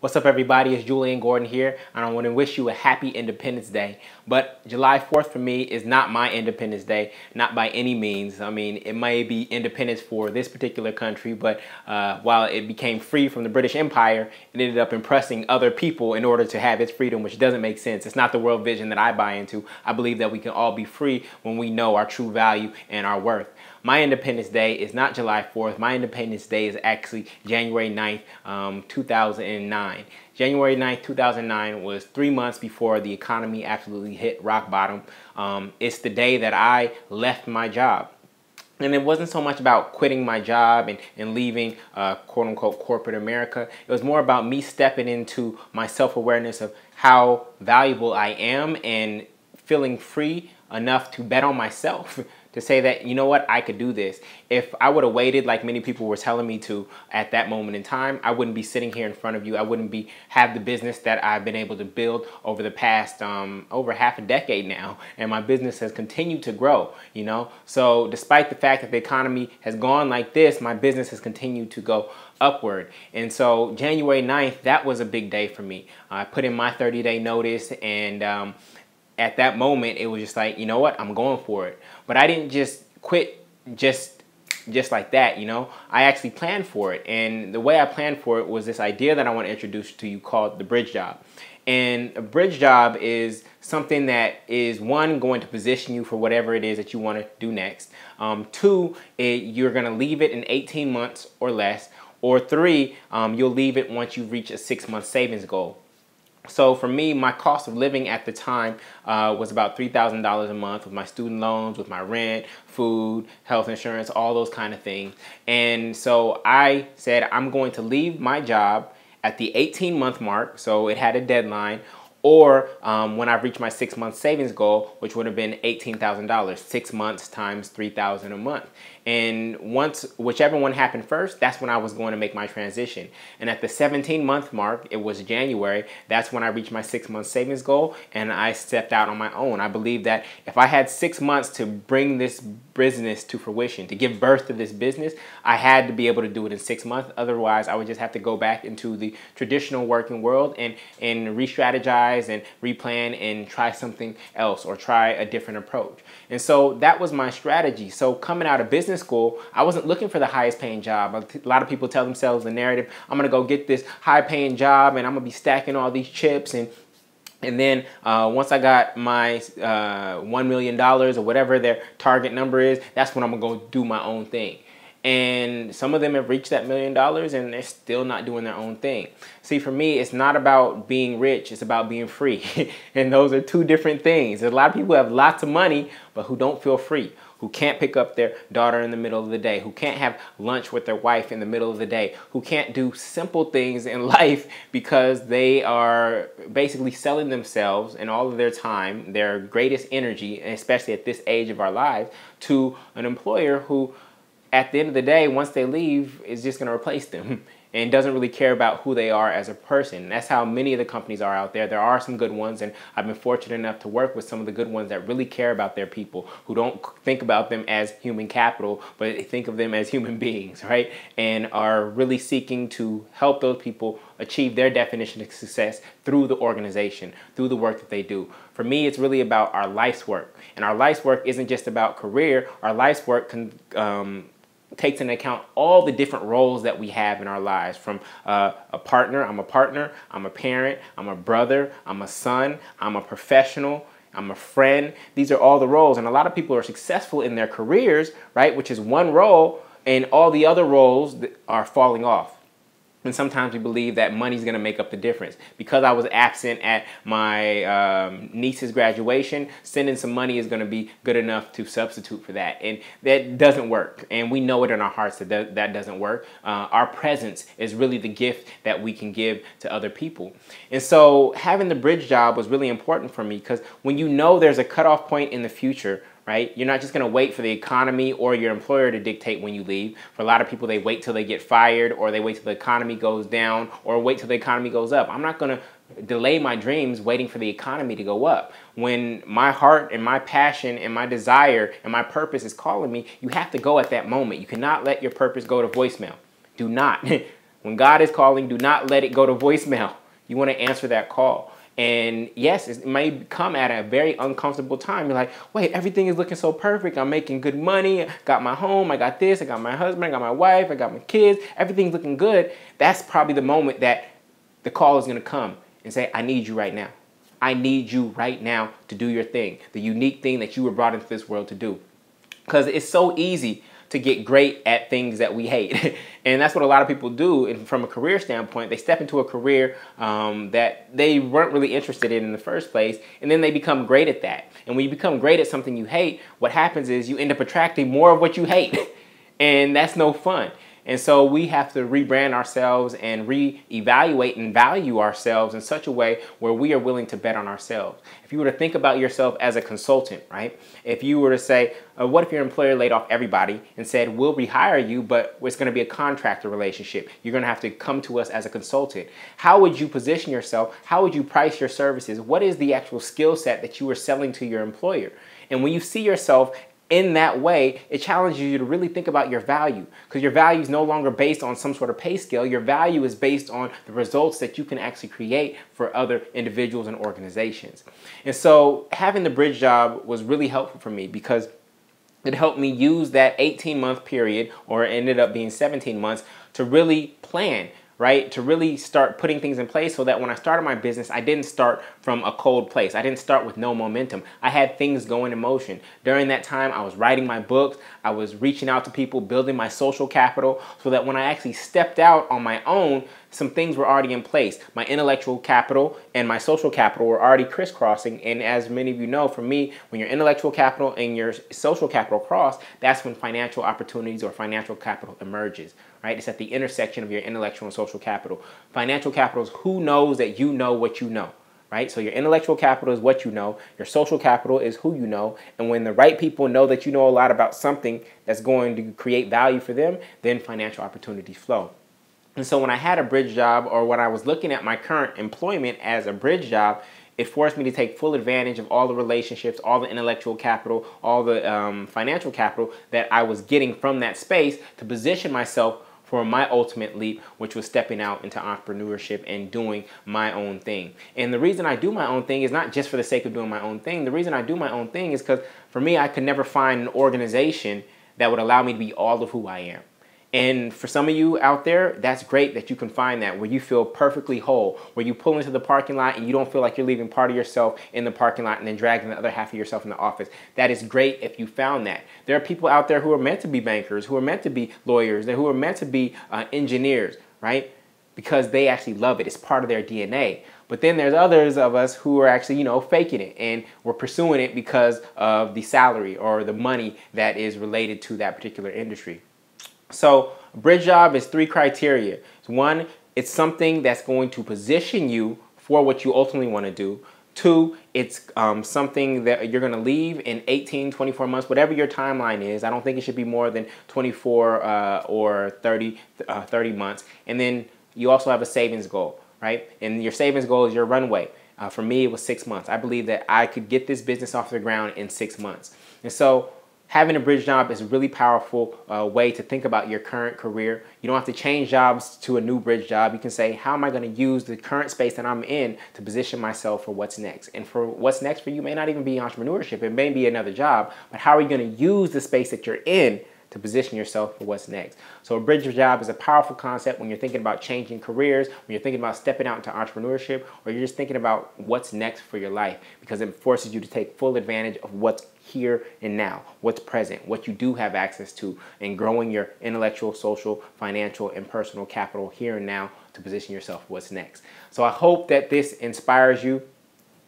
What's up, everybody? It's Julian Gordon here, and I want to wish you a happy Independence Day. But July 4th for me is not my Independence Day, not by any means. I mean, it may be independence for this particular country, but while it became free from the British Empire, it ended up impressing other people in order to have its freedom, which doesn't make sense. It's not the world vision that I buy into. I believe that we can all be free when we know our true value and our worth. My Independence Day is not July 4th. My Independence Day is actually January 9th, 2009. January 9th, 2009 was 3 months before the economy absolutely hit rock bottom. It's the day that I left my job. And it wasn't so much about quitting my job and leaving quote unquote corporate America. It was more about me stepping into my self-awareness of how valuable I am and feeling free enough to bet on myself. To say that, you know what, I could do this. If I would have waited like many people were telling me to at that moment in time, I wouldn't be sitting here in front of you. I wouldn't have the business that I've been able to build over the past over half a decade now. And my business has continued to grow, you know. So despite the fact that the economy has gone like this, my business has continued to go upward. And so January 9th, that was a big day for me. I put in my 30-day notice, and at that moment, it was just like, you know what, I'm going for it. But I didn't just quit just like that, you know. I actually planned for it. And the way I planned for it was this idea that I want to introduce to you called the bridge job. And a bridge job is something that is, one, going to position you for whatever it is that you want to do next. Two, you're going to leave it in 18 months or less. Or three, you'll leave it once you reach a 6-month savings goal. So for me, my cost of living at the time was about $3,000 a month with my student loans, with my rent, food, health insurance, all those kind of things. And so I said, I'm going to leave my job at the 18-month mark, so it had a deadline, or when I reached my 6-month savings goal, which would have been $18,000, 6 months times $3,000 a month. And whichever one happened first, that's when I was going to make my transition. And at the 17-month mark, it was January, that's when I reached my 6-month savings goal, and I stepped out on my own. I believe that if I had 6 months to bring this business to fruition, to give birth to this business, I had to be able to do it in 6 months. Otherwise, I would just have to go back into the traditional working world and re-strategize and replan and try something else or try a different approach. And so that was my strategy. So coming out of business school, I wasn't looking for the highest paying job. A lot of people tell themselves the narrative, I'm going to go get this high paying job and I'm going to be stacking all these chips, and then once I got my $1 million or whatever their target number is, that's when I'm going to go do my own thing. And some of them have reached that $1 million and they're still not doing their own thing. See, for me, it's not about being rich, it's about being free. And those are two different things. There's a lot of people who have lots of money, but who don't feel free, who can't pick up their daughter in the middle of the day, who can't have lunch with their wife in the middle of the day, who can't do simple things in life because they are basically selling themselves and all of their time, their greatest energy, especially at this age of our lives, to an employer who, at the end of the day, once they leave, is just going to replace them and doesn't really care about who they are as a person. That's how many of the companies are out there. There are some good ones, and I've been fortunate enough to work with some of the good ones that really care about their people, who don't think about them as human capital, but they think of them as human beings, right? And are really seeking to help those people achieve their definition of success through the organization, through the work that they do. For me, it's really about our life's work. And our life's work isn't just about career. Our life's work takes into account all the different roles that we have in our lives, from a partner, I'm a parent, I'm a brother, I'm a son, I'm a professional, I'm a friend. These are all the roles. And a lot of people are successful in their careers, right, which is one role, and all the other roles are falling off. And sometimes we believe that money's going to make up the difference. Because I was absent at my niece's graduation, sending some money is going to be good enough to substitute for that. And that doesn't work. And we know it in our hearts that that doesn't work. Our presence is really the gift that we can give to other people. And so having the bridge job was really important for me, because when you know there's a cutoff point in the future, right? You're not just going to wait for the economy or your employer to dictate when you leave. For a lot of people, they wait till they get fired, or they wait till the economy goes down, or wait till the economy goes up. I'm not going to delay my dreams waiting for the economy to go up. When my heart and my passion and my desire and my purpose is calling me, you have to go at that moment. You cannot let your purpose go to voicemail. Do not. When God is calling, do not let it go to voicemail. You want to answer that call. And yes, it may come at a very uncomfortable time. You're like, wait, everything is looking so perfect. I'm making good money. I got my home. I got this. I got my husband. I got my wife. I got my kids. Everything's looking good. That's probably the moment that the call is going to come and say, I need you right now. I need you right now to do your thing, the unique thing that you were brought into this world to do. Because it's so easy to get great at things that we hate. And that's what a lot of people do. And from a career standpoint, they step into a career that they weren't really interested in the first place, and then they become great at that. And when you become great at something you hate, what happens is you end up attracting more of what you hate. And that's no fun. And so we have to rebrand ourselves and reevaluate and value ourselves in such a way where we are willing to bet on ourselves. If you were to think about yourself as a consultant, right? If you were to say, what if your employer laid off everybody and said, we'll rehire you, but it's going to be a contractor relationship. You're going to have to come to us as a consultant. How would you position yourself? How would you price your services? What is the actual skill set that you are selling to your employer? And when you see yourself in that way, it challenges you to really think about your value, because your value is no longer based on some sort of pay scale. Your value is based on the results that you can actually create for other individuals and organizations. And so having the bridge job was really helpful for me, because it helped me use that 18-month period, or it ended up being 17 months, to really plan, right? To really start putting things in place so that when I started my business, I didn't start from a cold place. I didn't start with no momentum. I had things going in motion. During that time, I was writing my books. I was reaching out to people, building my social capital, so that when I actually stepped out on my own, some things were already in place. My intellectual capital and my social capital were already crisscrossing. And as many of you know, for me, when your intellectual capital and your social capital cross, that's when financial opportunities or financial capital emerges, right? It's at the intersection of your intellectual and social capital. Financial capital is who knows that you know what you know, right? So your intellectual capital is what you know. Your social capital is who you know. And when the right people know that you know a lot about something that's going to create value for them, then financial opportunities flow. And so when I had a bridge job, or when I was looking at my current employment as a bridge job, it forced me to take full advantage of all the relationships, all the intellectual capital, all the financial capital that I was getting from that space to position myself for my ultimate leap, which was stepping out into entrepreneurship and doing my own thing. And the reason I do my own thing is not just for the sake of doing my own thing. The reason I do my own thing is because for me, I could never find an organization that would allow me to be all of who I am. And for some of you out there, that's great that you can find that, where you feel perfectly whole, where you pull into the parking lot and you don't feel like you're leaving part of yourself in the parking lot and then dragging the other half of yourself in the office. That is great if you found that. There are people out there who are meant to be bankers, who are meant to be lawyers, and who are meant to be engineers, right? Because they actually love it. It's part of their DNA. But then there's others of us who are actually, faking it, and we're pursuing it because of the salary or the money that is related to that particular industry. So a bridge job is 3 criteria. One, it's something that's going to position you for what you ultimately want to do. 2, it's something that you're going to leave in 18, 24 months, whatever your timeline is. I don't think it should be more than 24 or 30 months. And then you also have a savings goal, right? And your savings goal is your runway. For me, it was 6 months. I believe that I could get this business off the ground in 6 months. And so having a bridge job is a really powerful way to think about your current career. You don't have to change jobs to a new bridge job. You can say, how am I going to use the current space that I'm in to position myself for what's next? And for what's next for you may not even be entrepreneurship. It may be another job. But how are you going to use the space that you're in to position yourself for what's next? So a bridge job is a powerful concept when you're thinking about changing careers, when you're thinking about stepping out into entrepreneurship, or you're just thinking about what's next for your life, because it forces you to take full advantage of what's here and now, what's present, what you do have access to, and growing your intellectual, social, financial, and personal capital here and now to position yourself for what's next. So I hope that this inspires you.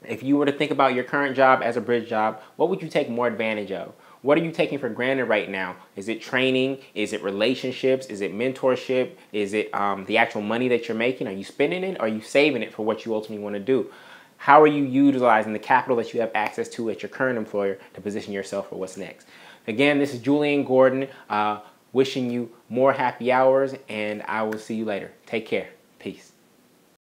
If you were to think about your current job as a bridge job, what would you take more advantage of? What are you taking for granted right now? Is it training? Is it relationships? Is it mentorship? Is it the actual money that you're making? Are you spending it? Or are you saving it for what you ultimately want to do? How are you utilizing the capital that you have access to at your current employer to position yourself for what's next? Again, this is Julian Gordon wishing you more happy hours, and I will see you later. Take care. Peace.